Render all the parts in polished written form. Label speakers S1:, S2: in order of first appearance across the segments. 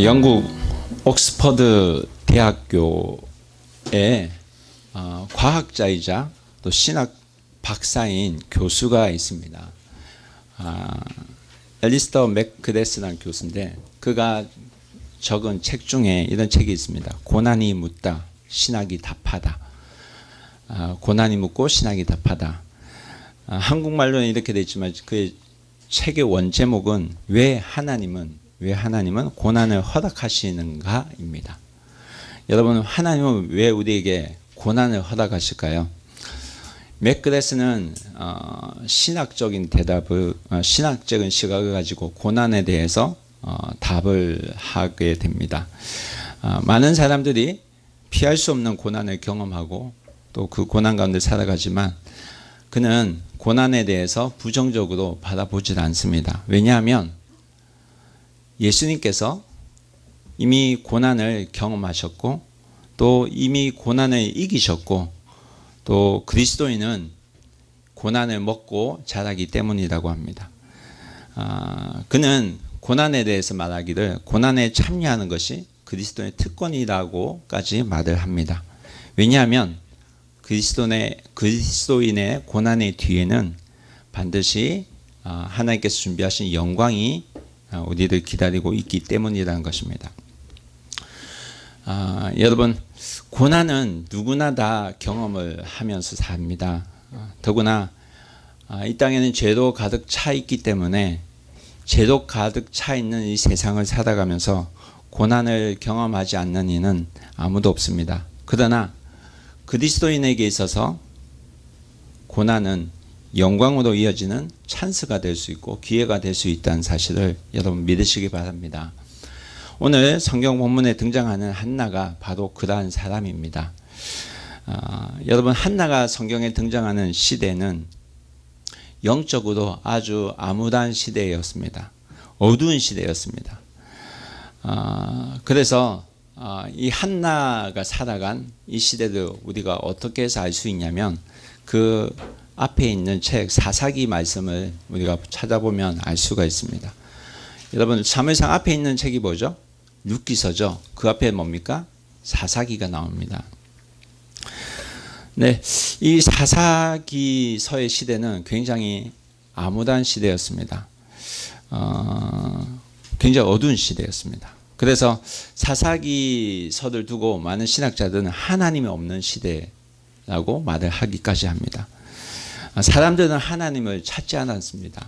S1: 영국 옥스퍼드 대학교에 과학자이자 또 신학 박사인 교수가 있습니다. 엘리스터 맥크데스라는 교수인데 그가 적은 책 중에 이런 책이 있습니다. 고난이 묻다, 신학이 답하다. 고난이 묻고 신학이 답하다. 한국말로는 이렇게 되어 있지만 그 책의 원제목은 왜 하나님은 고난을 허락하시는가입니다. 여러분, 하나님은 왜 우리에게 고난을 허락하실까요? 맥그레스는 신학적인 신학적인 시각을 가지고 고난에 대해서 답을 하게 됩니다. 많은 사람들이 피할 수 없는 고난을 경험하고 또 그 고난 가운데 살아가지만 그는 고난에 대해서 부정적으로 바라보질 않습니다. 왜냐하면 예수님께서 이미 고난을 경험하셨고 또 이미 고난을 이기셨고 또 그리스도인은 고난을 먹고 자라기 때문이라고 합니다. 그는 고난에 대해서 말하기를 고난에 참여하는 것이 그리스도의 특권이라고까지 말을 합니다. 왜냐하면 그리스도인의 고난의 뒤에는 반드시 하나님께서 준비하신 영광이 우리를 기다리고 있기 때문이라는 것입니다. 여러분, 고난은 누구나 다 경험을 하면서 삽니다. 더구나 이 땅에는 죄로 가득 차 있기 때문에 죄로 가득 차 있는 이 세상을 살아가면서 고난을 경험하지 않는 이는 아무도 없습니다. 그러나 그리스도인에게 있어서 고난은 영광으로 이어지는 찬스가 될 수 있고 기회가 될 수 있다는 사실을 여러분 믿으시기 바랍니다. 오늘 성경 본문에 등장하는 한나가 바로 그러한 사람입니다. 여러분, 한나가 성경에 등장하는 시대는 영적으로 아주 암울한 시대였습니다. 어두운 시대였습니다. 그래서 이 한나가 살아간 이 시대를 우리가 어떻게 해서 알 수 있냐면 그 앞에 있는 책 사사기 말씀을 우리가 찾아보면 알 수가 있습니다. 여러분, 사무엘상 앞에 있는 책이 뭐죠? 룻기서죠. 그 앞에 뭡니까? 사사기가 나옵니다. 네, 이 사사기서의 시대는 굉장히 암울한 시대였습니다. 굉장히 어두운 시대였습니다. 그래서 사사기서를 두고 많은 신학자들은 하나님이 없는 시대라고 말을 하기까지 합니다. 사람들은 하나님을 찾지 않았습니다.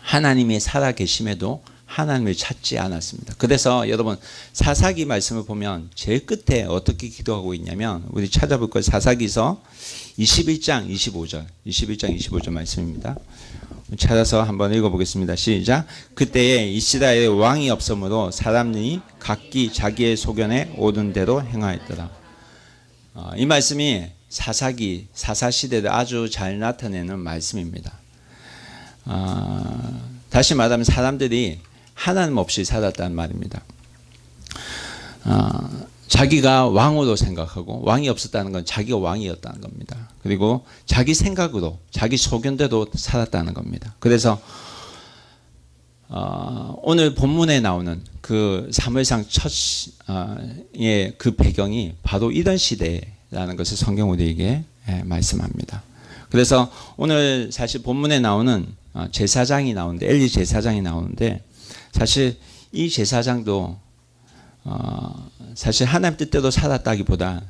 S1: 하나님이 살아계심에도 하나님을 찾지 않았습니다. 그래서 여러분, 사사기 말씀을 보면 제일 끝에 어떻게 기도하고 있냐면 우리 찾아볼 것 사사기서 21장 25절 말씀입니다. 찾아서 한번 읽어보겠습니다. 시작. 그때에 이스라엘에 왕이 없으므로 사람이 각기 자기의 소견에 옳은 대로 행하였더라. 이 말씀이 사사시대를 아주 잘 나타내는 말씀입니다. 다시 말하면 사람들이 하나님 없이 살았다는 말입니다. 자기가 왕으로 생각하고 왕이 없었다는 건 자기가 왕이었다는 겁니다. 그리고 자기 생각으로 자기 소견대로 살았다는 겁니다. 그래서 오늘 본문에 나오는 그 사무엘상 첫의 그 배경이 바로 이런 시대라는 것을 성경 우리에게 말씀합니다. 그래서 오늘 사실 본문에 나오는 제사장이 나오는데 엘리 제사장이 나오는데 사실 이 제사장도 사실 하나님 뜻대로 살았다기보다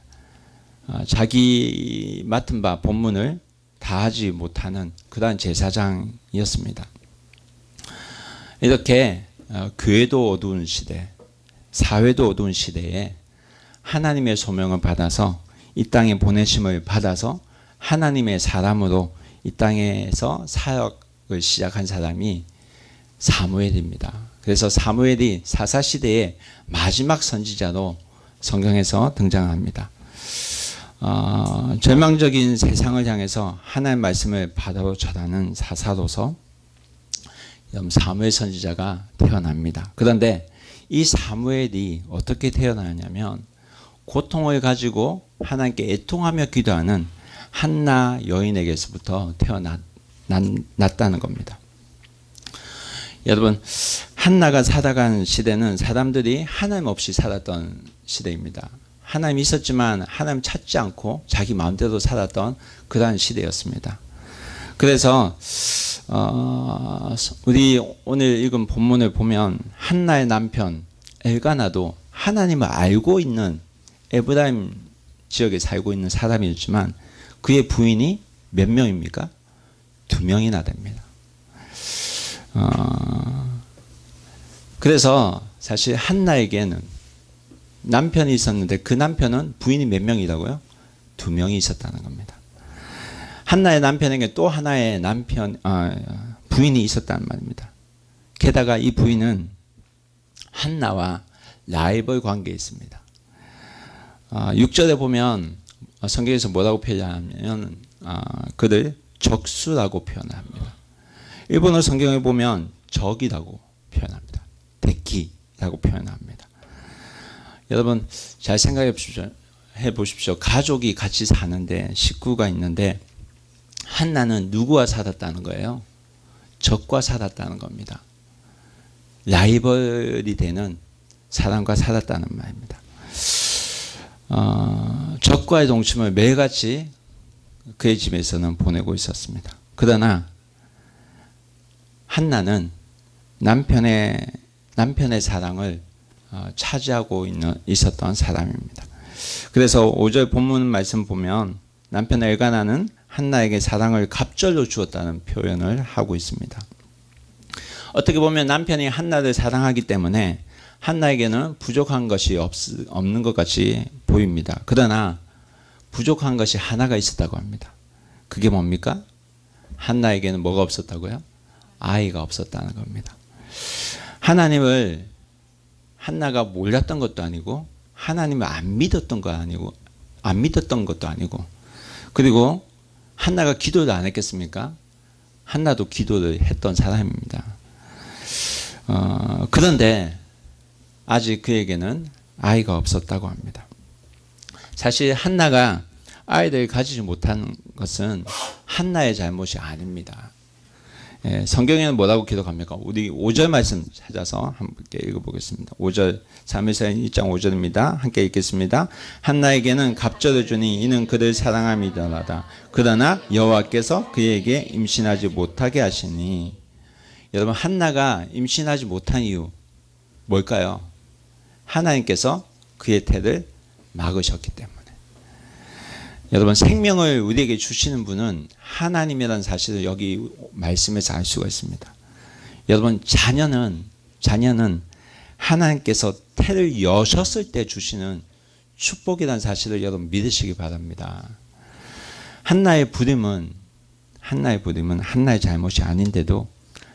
S1: 자기 맡은 바 본문을 다하지 못하는 그러한 제사장이었습니다. 이렇게 교회도 어두운 시대, 사회도 어두운 시대에 하나님의 소명을 받아서 이 땅에 보내심을 받아서 하나님의 사람으로 이 땅에서 사역을 시작한 사람이 사무엘입니다. 그래서 사무엘이 사사시대의 마지막 선지자로 성경에서 등장합니다. 절망적인 세상을 향해서 하나님의 말씀을 바로 전하는 사사로서 사무엘 선지자가 태어납니다. 그런데 이 사무엘이 어떻게 태어나냐면 고통을 가지고 하나님께 애통하며 기도하는 한나 여인에게서부터 태어났다는 겁니다. 여러분, 한나가 살아간 시대는 사람들이 하나님 없이 살았던 시대입니다. 하나님이 있었지만 하나님 찾지 않고 자기 마음대로 살았던 그러한 시대였습니다. 그래서 우리 오늘 읽은 본문을 보면 한나의 남편 엘가나도 하나님을 알고 있는 에브라임 지역에 살고 있는 사람이었지만 그의 부인이 몇 명입니까? 2명이나 됩니다. 그래서 사실 한나에게는 남편이 있었는데 그 남편은 부인이 몇 명이라고요? 2명이 있었다는 겁니다. 한나의 남편에게 또 하나의 부인이 있었단 말입니다. 게다가 이 부인은 한나와 라이벌 관계에 있습니다. 6절에 보면 성경에서 뭐라고 표현하냐면 그들 적수라고 표현합니다. 일본어 성경에 보면 적이라고 표현합니다.敵라고 표현합니다. 여러분 잘 생각해 보십시오. 가족이 같이 사는데 식구가 있는데 한나는 누구와 살았다는 거예요? 적과 살았다는 겁니다. 라이벌이 되는 사람과 살았다는 말입니다. 적과의 동침을 매일같이 그의 집에서는 보내고 있었습니다. 그러나 한나는 남편의 사랑을 차지하고 있었던 사람입니다. 그래서 5절 본문 말씀 보면 남편 엘가나는 한나에게 사랑을 갑절로 주었다는 표현을 하고 있습니다. 어떻게 보면 남편이 한나를 사랑하기 때문에 한나에게는 부족한 것이 없는 것 같이 보입니다. 그러나 부족한 것이 하나가 있었다고 합니다. 그게 뭡니까? 한나에게는 뭐가 없었다고요? 아이가 없었다는 겁니다. 하나님을 한나가 몰랐던 것도 아니고 하나님을 안 믿었던 것도 아니고 그리고 한나가 기도를 안 했겠습니까? 한나도 기도를 했던 사람입니다. 그런데 아직 그에게는 아이가 없었다고 합니다. 사실 한나가 아이들을 가지지 못한 것은 한나의 잘못이 아닙니다. 성경에는 뭐라고 기록합니까? 우리 5절 말씀 찾아서 함께 읽어보겠습니다. 5절 사무엘상 1장 5절입니다. 함께 읽겠습니다. 한나에게는 갑절을 주니 이는 그를 사랑함이더라다. 그러나 여호와께서 그에게 임신하지 못하게 하시니. 여러분 한나가 임신하지 못한 이유 뭘까요? 하나님께서 그의 태를 막으셨기 때문에. 여러분 생명을 우리에게 주시는 분은 하나님이라는 사실을 여기 말씀에서 알 수가 있습니다. 여러분 자녀는 하나님께서 태를 여셨을 때 주시는 축복이라는 사실을 여러분 믿으시기 바랍니다. 한나의 부림은 한나의 잘못이 아닌데도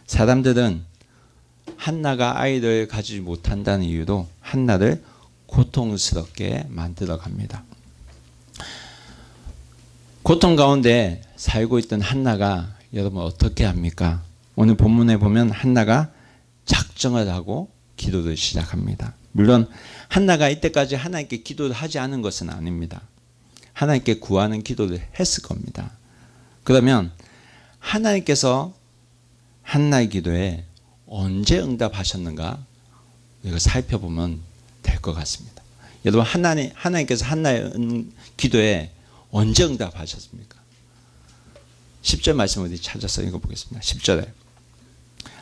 S1: 사람들은 한나가 아이를 가지지 못한다는 이유로 한나를 고통스럽게 만들어 갑니다. 고통 가운데 살고 있던 한나가 여러분 어떻게 합니까? 오늘 본문에 보면 한나가 작정을 하고 기도를 시작합니다. 물론 한나가 이때까지 하나님께 기도를 하지 않은 것은 아닙니다. 하나님께 구하는 기도를 했을 겁니다. 그러면 하나님께서 한나의 기도에 언제 응답하셨는가 이거 살펴보면 될 것 같습니다. 여러분 하나님께서 한나의 기도에 언제 응답하셨습니까? 10절 말씀 어디 찾아서 읽어보겠습니다. 10절에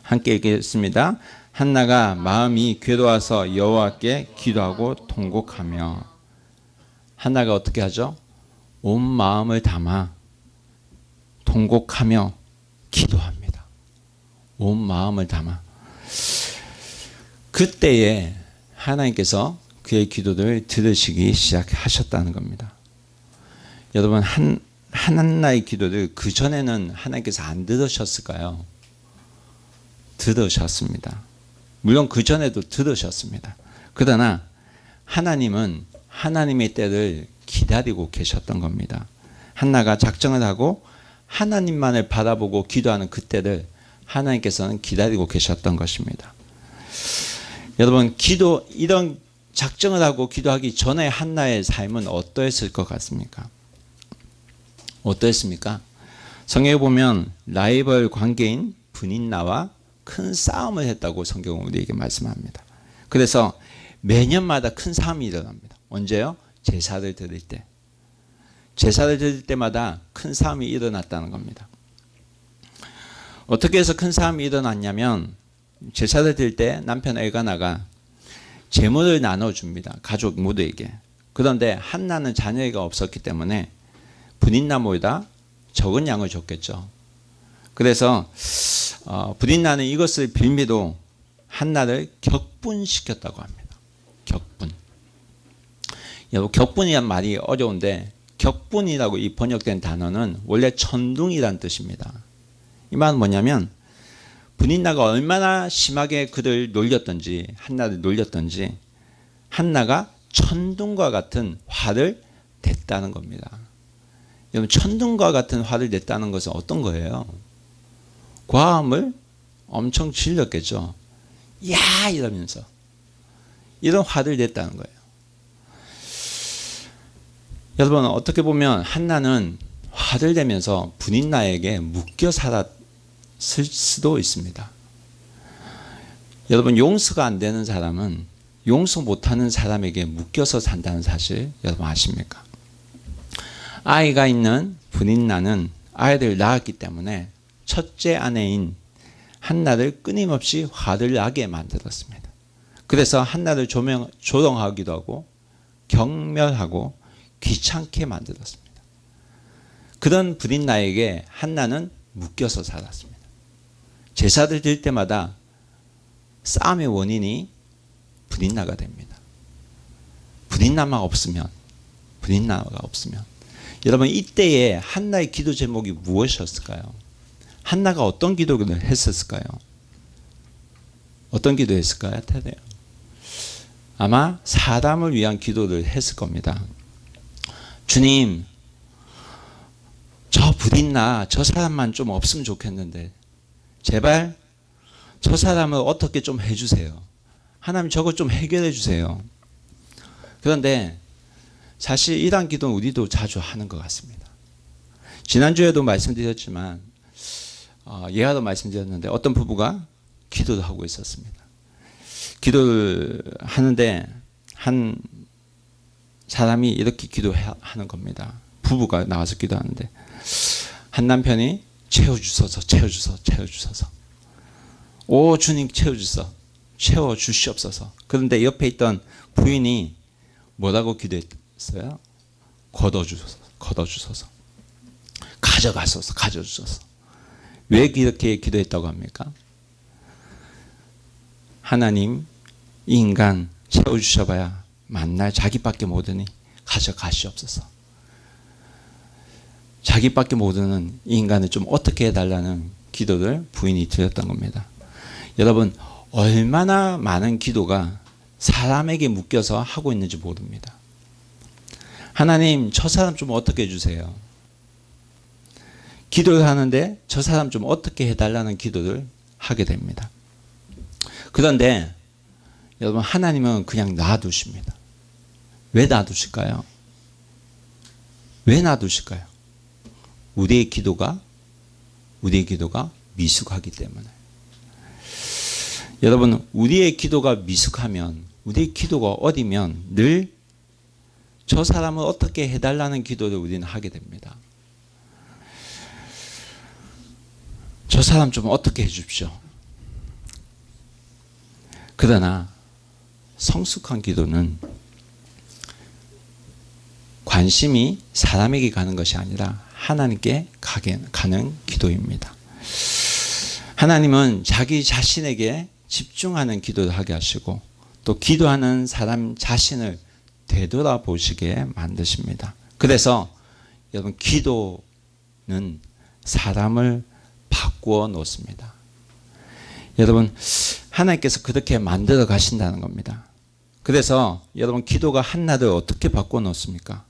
S1: 함께 읽겠습니다. 한나가 마음이 괴로워서 여호와께 기도하고 통곡하며. 한나가 어떻게 하죠? 온 마음을 담아 통곡하며 기도합니다. 온 마음을 담아. 그때에 하나님께서 그의 기도를 들으시기 시작하셨다는 겁니다. 여러분 한나의 기도를 그전에는 하나님께서 안 들으셨을까요? 들으셨습니다. 물론 그전에도 들으셨습니다. 그러나 하나님은 하나님의 때를 기다리고 계셨던 겁니다. 한나가 작정을 하고 하나님만을 바라보고 기도하는 그때를 하나님께서는 기다리고 계셨던 것입니다. 여러분 이런 작정을 하고 기도하기 전에 한나의 삶은 어떠했을 것 같습니까? 어떠했습니까? 성경에 보면 라이벌 관계인 브닌나와 큰 싸움을 했다고 성경은 우리에게 말씀합니다. 그래서 매년마다 큰 싸움이 일어납니다. 언제요? 제사를 드릴 때. 제사를 드릴 때마다 큰 싸움이 일어났다는 겁니다. 어떻게 해서 큰 싸움이 일어났냐면 제사를 드릴 때 남편 엘가나가 재물을 나눠줍니다. 가족 모두에게. 그런데 한나는 자녀가 없었기 때문에 분인나무에다 적은 양을 줬겠죠. 그래서 분인나는 이것을 빌미로 한나를 격분시켰다고 합니다. 격분. 여러분, 격분이란 말이 어려운데 격분이라고 이 번역된 단어는 원래 천둥이란 뜻입니다. 이 말은 뭐냐면 분인나가 얼마나 심하게 그를 놀렸던지, 한나를 놀렸던지 한나가 천둥과 같은 화를 냈다는 겁니다. 여러분, 천둥과 같은 화를 냈다는 것은 어떤 거예요? 과음을 엄청 질렀겠죠. 야! 이러면서 이런 화를 냈다는 거예요. 여러분, 어떻게 보면 한나는 화를 내면서 분인나에게 묶여 살았을 수도 있습니다. 여러분, 용서가 안 되는 사람은 용서 못하는 사람에게 묶여서 산다는 사실 여러분 아십니까? 아이가 있는 분인나는 아이를 낳았기 때문에 첫째 아내인 한나를 끊임없이 화를 나게 만들었습니다. 그래서 한나를 조롱하기도 하고 경멸하고 귀찮게 만들었습니다. 그런 분인나에게 한나는 묶여서 살았습니다. 제사를 드릴 때마다 싸움의 원인이 분인나가 됩니다. 분인나가 없으면 여러분, 이때에 한나의 기도 제목이 무엇이었을까요? 한나가 어떤 기도를 했었을까요? 어떤 기도했을까요? 아마 사람을 위한 기도를 했을 겁니다. 주님, 저 분인나 저 사람만 좀 없으면 좋겠는데 제발 저 사람을 어떻게 좀 해주세요. 하나님, 저거 좀 해결해 주세요. 그런데 사실 이런 기도는 우리도 자주 하는 것 같습니다. 지난주에도 말씀드렸지만 예화도 말씀드렸는데 어떤 부부가 기도를 하고 있었습니다. 기도를 하는데 한 사람이 이렇게 기도하는 겁니다. 부부가 나와서 기도하는데 한 남편이 채워주소서. 오 주님, 채워주시옵소서. 그런데 옆에 있던 부인이 뭐라고 기도했어요? 걷어주소서. 가져주소서. 왜 이렇게 기도했다고 합니까? 하나님, 이 인간 채워주셔봐야 만날 자기밖에 모르니 가져가시옵소서. 자기밖에 모르는 이 인간을 좀 어떻게 해달라는 기도를 부인이 드렸던 겁니다. 여러분, 얼마나 많은 기도가 사람에게 묶여서 하고 있는지 모릅니다. 하나님, 저 사람 좀 어떻게 해주세요. 기도를 하는데 저 사람 좀 어떻게 해달라는 기도를 하게 됩니다. 그런데 여러분, 하나님은 그냥 놔두십니다. 왜 놔두실까요? 우리의 기도가 미숙하기 때문에. 여러분, 우리의 기도가 미숙하면, 우리의 기도가 어리면 늘 저 사람을 어떻게 해달라는 기도를 우리는 하게 됩니다. 저 사람 좀 어떻게 해주십시오. 그러나 성숙한 기도는 관심이 사람에게 가는 것이 아니라 하나님께 가는 기도입니다. 하나님은 자기 자신에게 집중하는 기도를 하게 하시고 또 기도하는 사람 자신을 되돌아보시게 만드십니다. 그래서 여러분, 기도는 사람을 바꾸어 놓습니다. 여러분, 하나님께서 그렇게 만들어 가신다는 겁니다. 그래서 여러분, 기도가 한나를 어떻게 바꾸어 놓습니까?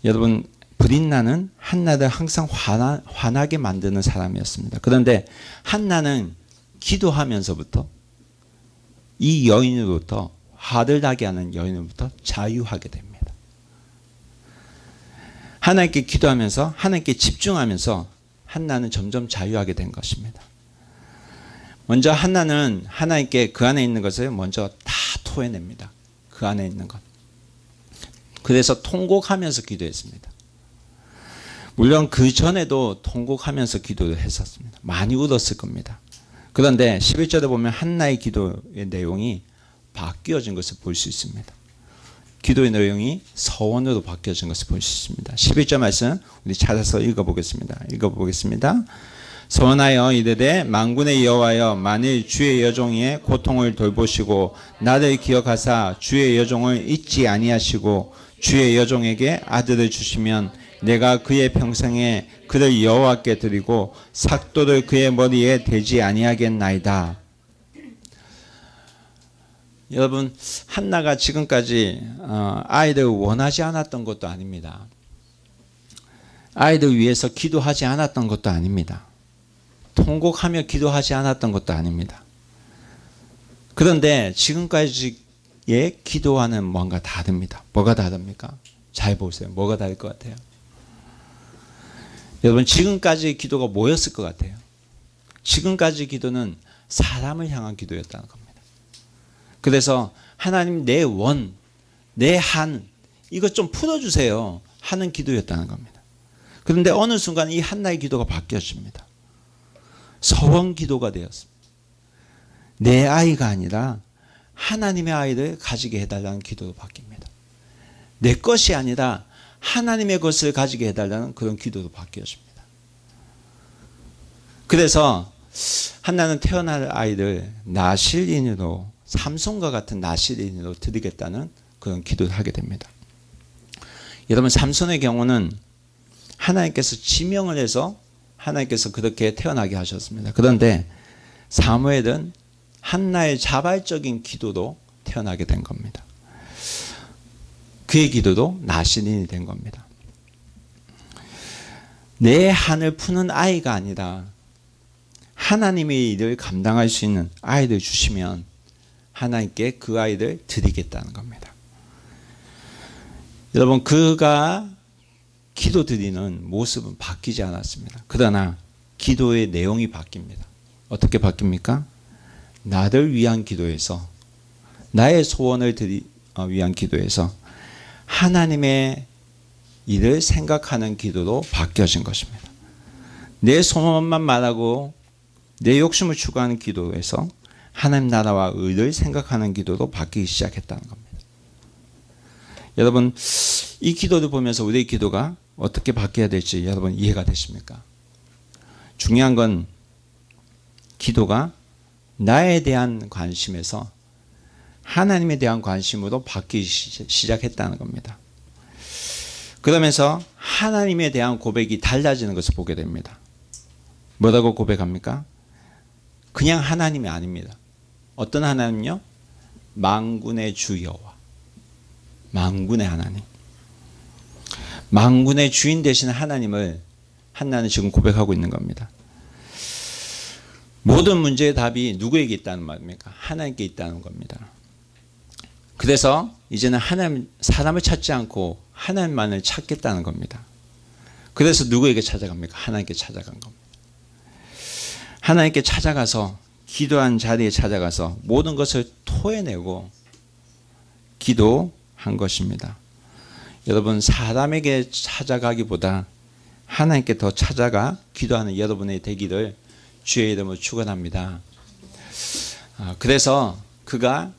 S1: 여러분, 브린나는 한나를 항상 화나게 만드는 사람이었습니다. 그런데 한나는 기도하면서부터 이 여인으로부터, 화를 나게 하는 여인으로부터 자유하게 됩니다. 하나님께 기도하면서, 하나님께 집중하면서 한나는 점점 자유하게 된 것입니다. 먼저 한나는 하나님께 그 안에 있는 것을 먼저 다 토해냅니다. 그 안에 있는 것. 그래서 통곡하면서 기도했습니다. 물론 그 전에도 통곡하면서 기도를 했었습니다. 많이 울었을 겁니다. 그런데 11절에 보면 한나의 기도의 내용이 바뀌어진 것을 볼 수 있습니다. 기도의 내용이 서원으로 바뀌어진 것을 볼 수 있습니다. 11절 말씀 우리 찾아서 읽어보겠습니다. 서원하여 이르되 만군의 여호와여 만일 주의 여종의 고통을 돌보시고 나를 기억하사 주의 여종을 잊지 아니하시고 주의 여종에게 아들을 주시면 내가 그의 평생에 그를 여호와께 드리고 삭도를 그의 머리에 대지 아니하겠나이다. 여러분, 한나가 지금까지 아이를 원하지 않았던 것도 아닙니다. 아이를 위해서 기도하지 않았던 것도 아닙니다. 통곡하며 기도하지 않았던 것도 아닙니다. 그런데 지금까지의 기도와는 뭔가 다릅니다. 뭐가 다릅니까? 잘 보세요. 뭐가 다를 것 같아요? 여러분, 지금까지의 기도가 뭐였을 것 같아요? 지금까지 기도는 사람을 향한 기도였다는 겁니다. 그래서 하나님 내 원, 내 한, 이것 좀 풀어주세요 하는 기도였다는 겁니다. 그런데 어느 순간 이 한나의 기도가 바뀌어집니다. 서원 기도가 되었습니다. 내 아이가 아니라 하나님의 아이를 가지게 해달라는 기도로 바뀝니다. 내 것이 아니라 하나님의 것을 가지게 해달라는 그런 기도로 바뀌어집니다. 그래서 한나는 태어날 아이를 나실인으로, 삼손과 같은 나실인으로 드리겠다는 그런 기도를 하게 됩니다. 여러분, 삼손의 경우는 하나님께서 지명을 해서 하나님께서 그렇게 태어나게 하셨습니다. 그런데 사무엘은 한나의 자발적인 기도로 태어나게 된 겁니다. 그의 기도도 나실인이 된 겁니다. 내 한을 푸는 아이가 아니라 하나님의 일을 감당할 수 있는 아이를 주시면 하나님께 그 아이를 드리겠다는 겁니다. 여러분, 그가 기도 드리는 모습은 바뀌지 않았습니다. 그러나 기도의 내용이 바뀝니다. 어떻게 바뀝니까? 나를 위한 기도에서, 나의 소원을 위한 기도에서 하나님의 일을 생각하는 기도로 바뀌어진 것입니다. 내 소원만 말하고 내 욕심을 추구하는 기도에서 하나님 나라와 의를 생각하는 기도로 바뀌기 시작했다는 겁니다. 여러분, 이 기도를 보면서 우리의 기도가 어떻게 바뀌어야 될지 여러분 이해가 되십니까? 중요한 건 기도가 나에 대한 관심에서 하나님에 대한 관심으로 바뀌기 시작했다는 겁니다. 그러면서 하나님에 대한 고백이 달라지는 것을 보게 됩니다. 뭐라고 고백합니까? 그냥 하나님이 아닙니다. 어떤 하나님요? 만군의 주 여호와, 만군의 하나님, 만군의 주인 되시는 하나님을 한나는 지금 고백하고 있는 겁니다. 모든 문제의 답이 누구에게 있다는 말입니까? 하나님께 있다는 겁니다. 그래서 이제는 하나님, 사람을 찾지 않고 하나님만을 찾겠다는 겁니다. 그래서 누구에게 찾아갑니까? 하나님께 찾아간 겁니다. 하나님께 찾아가서, 기도한 자리에 찾아가서 모든 것을 토해내고 기도한 것입니다. 여러분, 사람에게 찾아가기보다 하나님께 더 찾아가 기도하는 여러분의 되기를 주의 이름으로 축원합니다. 그래서 그가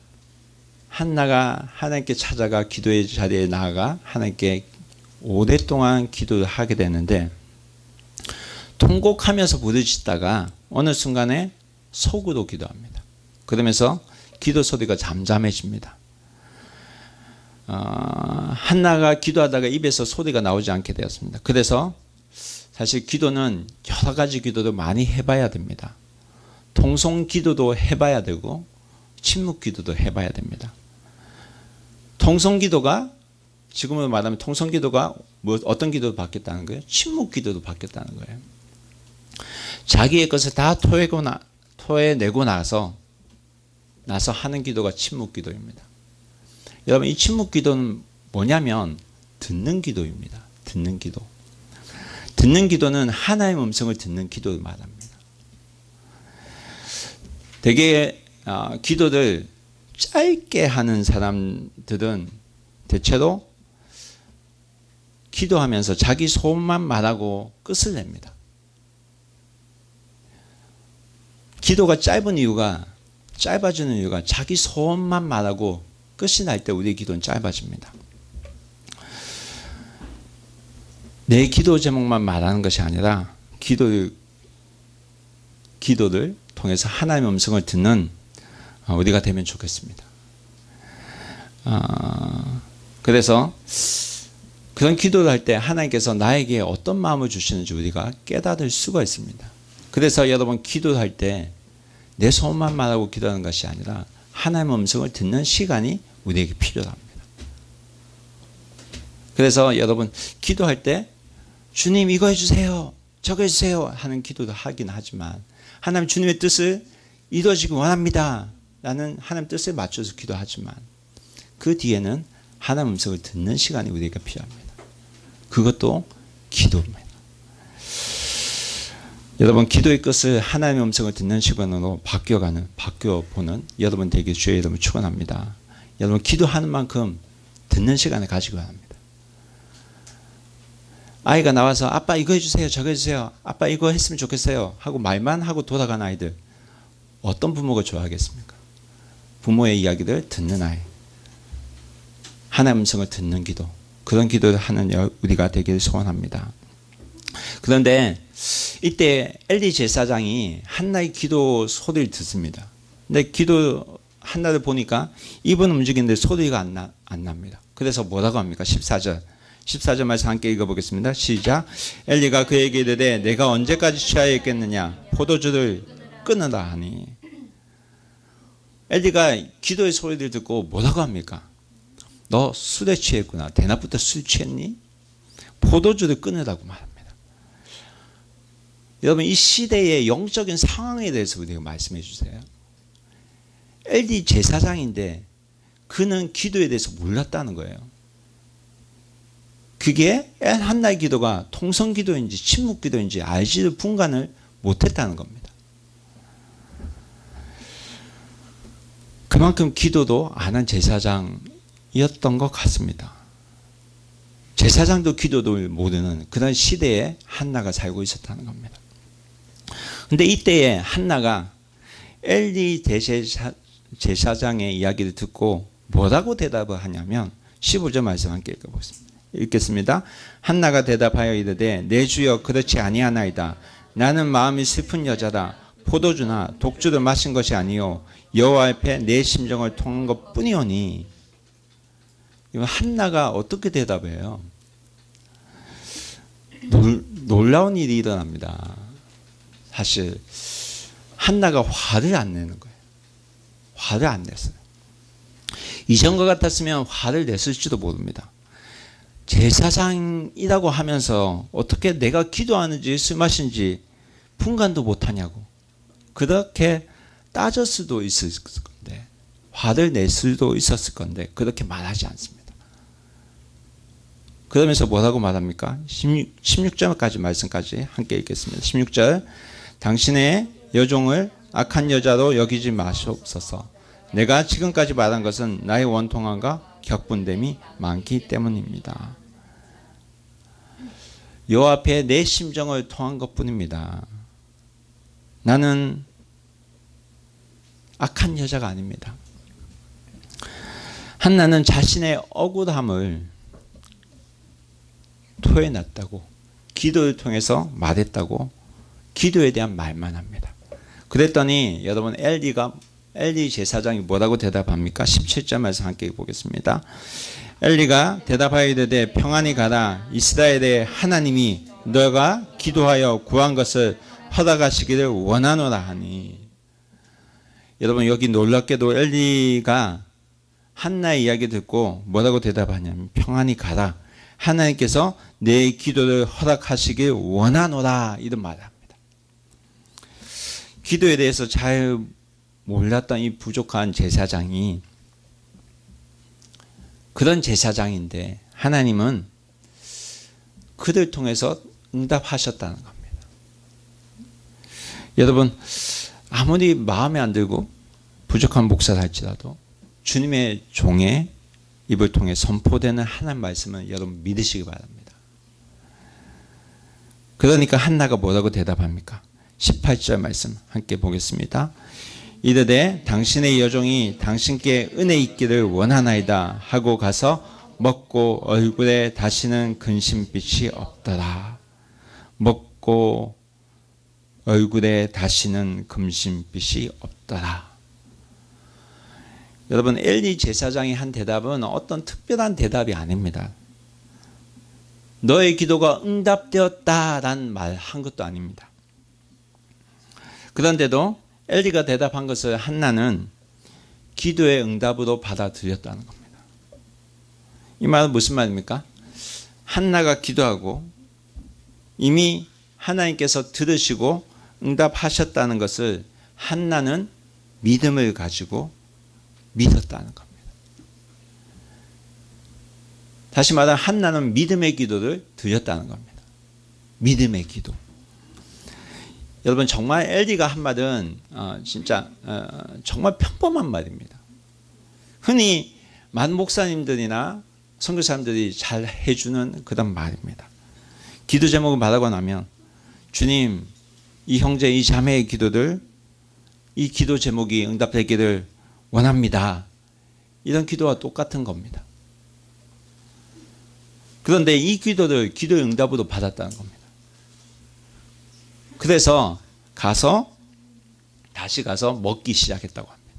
S1: 한나가 하나님께 찾아가 기도의 자리에 나아가 하나님께 오랫동안 기도를 하게 되는데, 통곡하면서 부르짖다가 어느 순간에 속으로 기도합니다. 그러면서 기도 소리가 잠잠해집니다. 한나가 기도하다가 입에서 소리가 나오지 않게 되었습니다. 그래서 사실 기도는 여러 가지 기도도 많이 해봐야 됩니다. 통성 기도도 해봐야 되고 침묵 기도도 해봐야 됩니다. 통성 기도가, 지금으로 말하면 통성 기도가 어떤 기도도 받겠다는 거예요? 침묵 기도도 받겠다는 거예요. 자기의 것을 다 토해내고 나서 하는 기도가 침묵 기도입니다. 여러분, 이 침묵 기도는 뭐냐면 듣는 기도입니다. 듣는 기도. 듣는 기도는 하나님의 음성을 듣는 기도를 말합니다. 되게 기도를 짧게 하는 사람들은 대체로 기도하면서 자기 소원만 말하고 끝을 냅니다. 기도가 짧아지는 이유가 자기 소원만 말하고 끝이 날 때 우리의 기도는 짧아집니다. 내 기도 제목만 말하는 것이 아니라 기도를 통해서 하나님의 음성을 듣는 우리가 되면 좋겠습니다. 그래서 그런 기도를 할 때 하나님께서 나에게 어떤 마음을 주시는지 우리가 깨달을 수가 있습니다. 그래서 여러분 기도를 할 때 내 소원만 말하고 기도하는 것이 아니라 하나님의 음성을 듣는 시간이 우리에게 필요합니다. 그래서 여러분 기도할 때 주님 이거 해주세요, 저거 해주세요 하는 기도도 하긴 하지만 하나님 주님의 뜻을 이루어지기 원합니다 라는 하나님 뜻에 맞춰서 기도하지만 그 뒤에는 하나님 음성을 듣는 시간이 우리에게 필요합니다. 그것도 기도입니다. 여러분 기도의 끝을 하나님의 음성을 듣는 시간으로 바뀌어보는 여러분 되길 주의 이름으로 축원합니다. 여러분 기도하는 만큼 듣는 시간을 가지고 합니다. 아이가 나와서 아빠 이거 해주세요, 저거 해주세요, 아빠 이거 했으면 좋겠어요 하고 말만 하고 돌아가는 아이들, 어떤 부모가 좋아하겠습니까? 부모의 이야기를 듣는 아이, 하나님의 음성을 듣는 기도, 그런 기도를 하는 우리가 되기를 소원합니다. 그런데 이때 엘리 제사장이 한나의 기도 소리를 듣습니다. 근데 기도 한나를 보니까 입은 움직이는데 소리가 안 납니다. 그래서 뭐라고 합니까? 14절 말씀 함께 읽어보겠습니다. 시작. 엘리가 그에게 이르되 내가 언제까지 취하여 있겠느냐, 포도주를 끊으라 하니. 엘리가 기도의 소리를 듣고 뭐라고 합니까? 너 술에 취했구나. 대낮부터 술 취했니? 포도주를 끊으라고 말합니다. 여러분 이 시대의 영적인 상황에 대해서 우리가 말씀해 주세요. 엘리 제사장인데 그는 기도에 대해서 몰랐다는 거예요. 그게 한나의 기도가 통성기도인지 침묵기도인지 알지를 분간을 못했다는 겁니다. 그만큼 기도도 안 한 제사장이었던 것 같습니다. 제사장도 기도를 모르는 그런 시대에 한나가 살고 있었다는 겁니다. 근데 이때에 한나가 엘리 제사장의 이야기를 듣고 뭐라고 대답을 하냐면 15절 말씀 함께 읽겠습니다. 한나가 대답하여 이르되 내 주여 그렇지 아니하나이다. 나는 마음이 슬픈 여자다. 포도주나 독주를 마신 것이 아니요 여호와 앞에 내 심정을 통한 것뿐이오니. 한나가 어떻게 대답해요? 놀라운 일이 일어납니다. 사실 한나가 화를 안 내는 거예요. 화를 안 냈어요. 이전과 같았으면 화를 냈을지도 모릅니다. 제사장이라고 하면서 어떻게 내가 기도하는지 술 마신지 분간도 못하냐고 그렇게 따질 수도 있었을 건데, 화를 낼 수도 있었을 건데 그렇게 말하지 않습니다. 그러면서 뭐라고 말합니까? 16절까지 말씀까지 함께 읽겠습니다. 16절. 당신의 여종을 악한 여자로 여기지 마시옵소서. 내가 지금까지 말한 것은 나의 원통함과 격분됨이 많기 때문입니다. 여호와 앞에 내 심정을 통한 것뿐입니다. 나는 악한 여자가 아닙니다. 한나는 자신의 억울함을 토해놨다고, 기도를 통해서 말했다고 기도에 대한 말만 합니다. 그랬더니 여러분 엘리 제사장이 뭐라고 대답합니까? 17절 말씀 함께 보겠습니다. 엘리가 대답하여 이르되 평안히 가라. 이스라엘의 하나님이 너가 기도하여 구한 것을 허락하시기를 원하노라 하니. 여러분 여기 놀랍게도 엘리가 한나의 이야기 듣고 뭐라고 대답하냐면 평안히 가라. 하나님께서 내 기도를 허락하시길 원하노라 이런 말을 합니다. 기도에 대해서 잘 몰랐던 이 부족한 제사장이 그런 제사장인데 하나님은 그들 통해서 응답하셨다는 겁니다. 여러분 아무리 마음에 안 들고 부족한 목사를 할지라도 주님의 종의 입을 통해 선포되는 하나님 말씀을 여러분 믿으시기 바랍니다. 그러니까 한나가 뭐라고 대답합니까? 18절 말씀 함께 보겠습니다. 이르되 당신의 여종이 당신께 은혜 있기를 원하나이다 하고 가서 먹고 얼굴에 다시는 근심빛이 없더라. 먹고 얼굴에 다시는 근심빛이 없더라. 여러분, 엘리 제사장이 한 대답은 어떤 특별한 대답이 아닙니다. 너의 기도가 응답되었다라는 말 한 것도 아닙니다. 그런데도 엘리가 대답한 것을 한나는 기도의 응답으로 받아들였다는 겁니다. 이 말은 무슨 말입니까? 한나가 기도하고 이미 하나님께서 들으시고 응답하셨다는 것을 한나는 믿음을 가지고 믿었다는 겁니다. 다시 말하면 한나는 믿음의 기도를 드렸다는 겁니다. 믿음의 기도. 여러분, 정말 엘리가 한 말은 진짜 정말 평범한 말입니다. 흔히 많은 목사님들이나 선교사님들이 잘 해주는 그런 말입니다. 기도 제목을 말하고 나면 주님, 이 형제 이 자매의 기도들, 이 기도 제목이 응답되기를 원합니다. 이런 기도와 똑같은 겁니다. 그런데 이 기도를 기도의 응답으로 받았다는 겁니다. 그래서 다시 가서 먹기 시작했다고 합니다.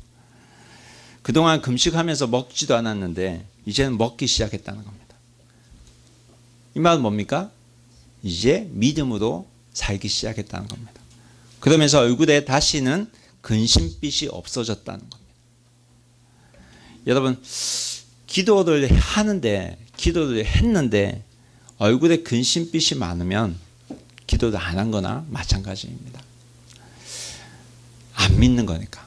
S1: 그동안 금식하면서 먹지도 않았는데 이제는 먹기 시작했다는 겁니다. 이 말은 뭡니까? 이제 믿음으로 살기 시작했다는 겁니다. 그러면서 얼굴에 다시는 근심빛이 없어졌다는 겁니다. 여러분, 기도를 했는데 얼굴에 근심빛이 많으면 기도를 안 한 거나 마찬가지입니다. 안 믿는 거니까.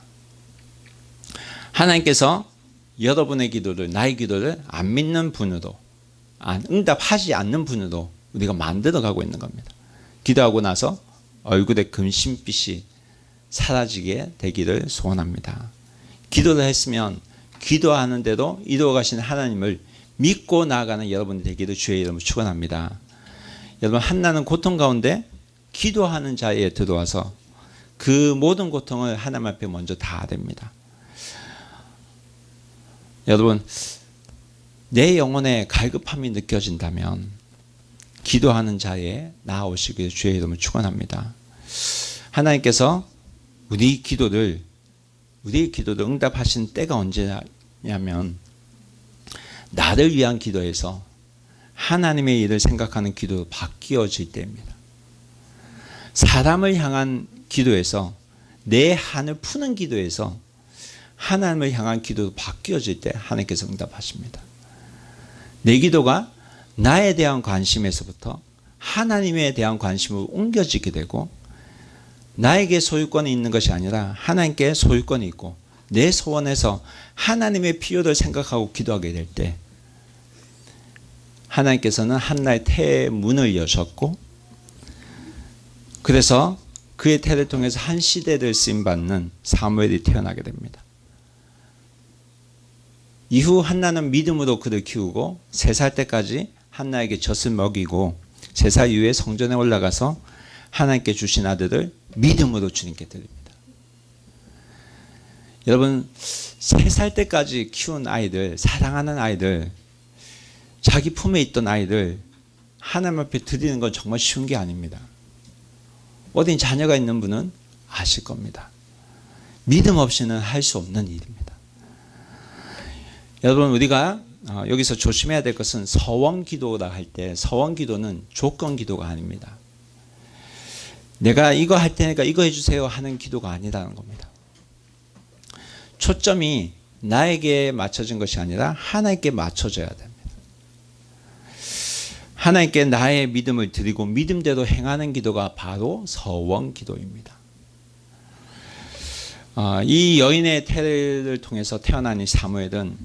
S1: 하나님께서 여러분의 기도를, 나의 기도를 안 믿는 분으로, 응답하지 않는 분으로 우리가 만들어가고 있는 겁니다. 기도하고 나서 얼굴에 근심빛이 사라지게 되기를 소원합니다. 기도를 했으면 기도하는 대로 이루어가신 하나님을 믿고 나아가는 여러분이 되기를 주의 이름으로 축원합니다. 여러분, 한나는 고통 가운데 기도하는 자리에 들어와서 그 모든 고통을 하나님 앞에 먼저 다 아댑니다. 여러분, 내 영혼에 갈급함이 느껴진다면 기도하는 자리에 나아오시기를 주의 이름으로 축원합니다. 하나님께서 우리의 기도를 응답하신 때가 언제냐면 나를 위한 기도에서 하나님의 일을 생각하는 기도로 바뀌어질 때입니다. 사람을 향한 기도에서 내 한을 푸는 기도에서 하나님을 향한 기도로 바뀌어질 때 하나님께서 응답하십니다. 내 기도가 나에 대한 관심에서부터 하나님에 대한 관심으로 옮겨지게 되고 나에게 소유권이 있는 것이 아니라 하나님께 소유권이 있고 내 소원에서 하나님의 필요를 생각하고 기도하게 될 때 하나님께서는 한나의 태의 문을 여셨고 그래서 그의 태를 통해서 한 시대를 쓰임받는 사무엘이 태어나게 됩니다. 이후 한나는 믿음으로 그를 키우고 3살 때까지 한나에게 젖을 먹이고 3살 이후에 성전에 올라가서 하나님께 주신 아들을 믿음으로 주님께 드립니다. 여러분, 3살 때까지 키운 아이들, 사랑하는 아이들, 자기 품에 있던 아이들 하나님 앞에 드리는 건 정말 쉬운 게 아닙니다. 어린 자녀가 있는 분은 아실 겁니다. 믿음 없이는 할 수 없는 일입니다. 여러분, 우리가 여기서 조심해야 될 것은 서원 기도라 할 때 서원 기도는 조건 기도가 아닙니다. 내가 이거 할 테니까 이거 해주세요 하는 기도가 아니라는 겁니다. 초점이 나에게 맞춰진 것이 아니라 하나님께 맞춰져야 됩니다. 하나님께 나의 믿음을 드리고 믿음대로 행하는 기도가 바로 서원 기도입니다. 이 여인의 태를 통해서 태어난 이 사무엘은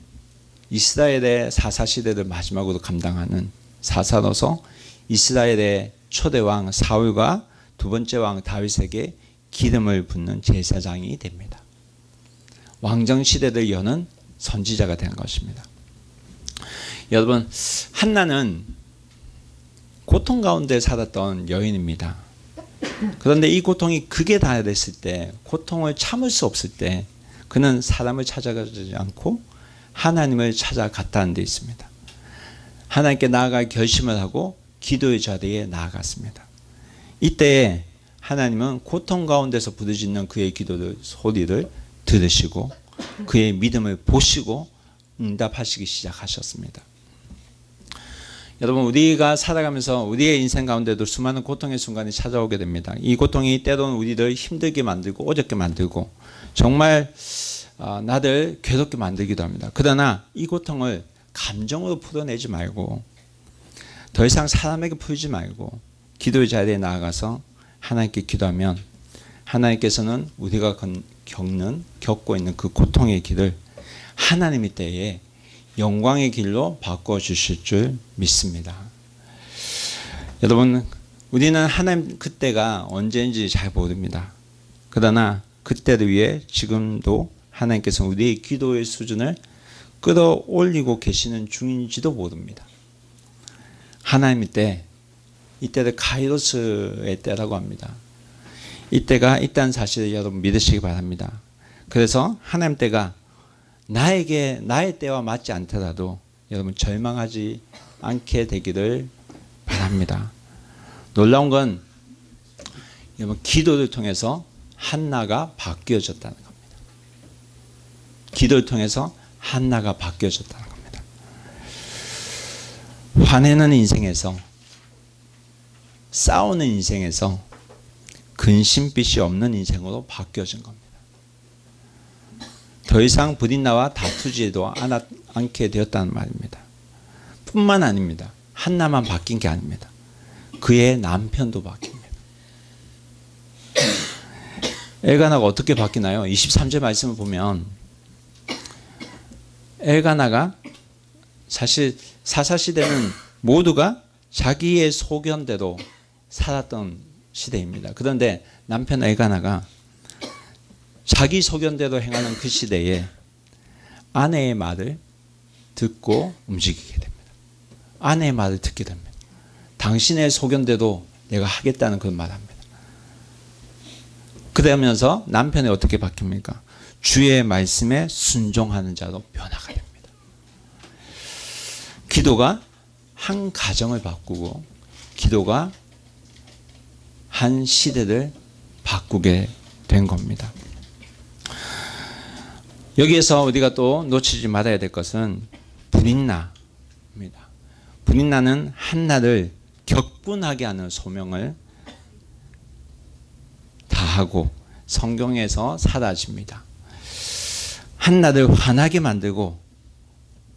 S1: 이스라엘의 사사시대를 마지막으로 감당하는 사사로서 이스라엘의 초대왕 사울과 두 번째 왕 다윗에게 기름을 붓는 제사장이 됩니다. 왕정 시대를 여는 선지자가 된 것입니다. 여러분, 한나는 고통 가운데 살았던 여인입니다. 그런데 이 고통이 극에 달했을 때, 고통을 참을 수 없을 때 그는 사람을 찾아가지 않고 하나님을 찾아갔다는 데 있습니다. 하나님께 나아갈 결심을 하고 기도의 자리에 나아갔습니다. 이때 하나님은 고통 가운데서 부르짖는 그의 기도를 소리를 들으시고 그의 믿음을 보시고 응답하시기 시작하셨습니다. 여러분, 우리가 살아가면서 우리의 인생 가운데도 수많은 고통의 순간이 찾아오게 됩니다. 이 고통이 때로는 우리를 힘들게 만들고 어렵게 만들고 정말 나를 괴롭게 만들기도 합니다. 그러나 이 고통을 감정으로 풀어내지 말고 더 이상 사람에게 풀지 말고 기도의 자리에 나아가서 하나님께 기도하면 하나님께서는 우리가 겪고 있는 그 고통의 길을 하나님의 때에 영광의 길로 바꿔주실 줄 믿습니다. 여러분, 우리는 하나님 그때가 언제인지 잘 모릅니다. 그러나 그때를 위해 지금도 하나님께서 우리의 기도의 수준을 끌어올리고 계시는 중인지도 모릅니다. 하나님의 때, 이때를 카이로스의 때라고 합니다. 이때가 있다는 사실을 여러분 믿으시기 바랍니다. 그래서 하나님 때가 나의 때와 맞지 않더라도 여러분 절망하지 않게 되기를 바랍니다. 놀라운 건 여러분 기도를 통해서 한나가 바뀌어졌다는 겁니다. 기도를 통해서 한나가 바뀌어졌다는 겁니다. 화내는 인생에서, 싸우는 인생에서 근심빛이 없는 인생으로 바뀌어진 겁니다. 더 이상 브린나와 다투지도 않게 되었다는 말입니다. 뿐만 아닙니다. 한나만 바뀐 게 아닙니다. 그의 남편도 바뀝니다. 엘가나가 어떻게 바뀌나요? 23절 말씀을 보면 엘가나가 사실 사사시대는 모두가 자기의 소견대로 살았던 시대입니다. 그런데 남편 엘가나가 자기 소견대로 행하는 그 시대에 아내의 말을 듣고 움직이게 됩니다. 아내의 말을 듣게 됩니다. 당신의 소견대로 내가 하겠다는 그런 말을 합니다. 그러면서 남편이 어떻게 바뀝니까? 주의 말씀에 순종하는 자로 변화가 됩니다. 기도가 한 가정을 바꾸고 기도가 한 시대를 바꾸게 된 겁니다. 여기에서 우리가 또 놓치지 말아야 될 것은 브린나입니다. 브린나는 한나를 격분하게 하는 소명을 다하고 성경에서 사라집니다. 한나를 화나게 만들고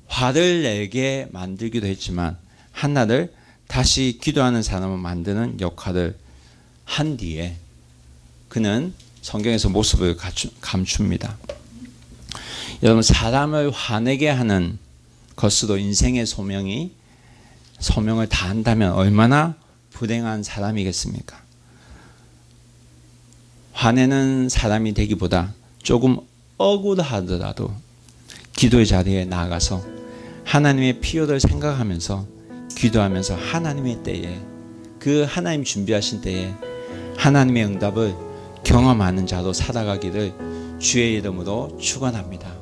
S1: 화를 내게 만들기도 했지만 한나를 다시 기도하는 사람을 만드는 역할을 한 뒤에 그는 성경에서 모습을 감춥니다. 여러분, 사람을 화내게 하는 것으로 인생의 소명을 다한다면 얼마나 불행한 사람이겠습니까? 화내는 사람이 되기보다 조금 억울하더라도 기도의 자리에 나아가서 하나님의 필요를 생각하면서 기도하면서 하나님의 때에, 그 하나님 준비하신 때에 하나님의 응답을 경험하는 자로 살아가기를 주의 이름으로 축원합니다.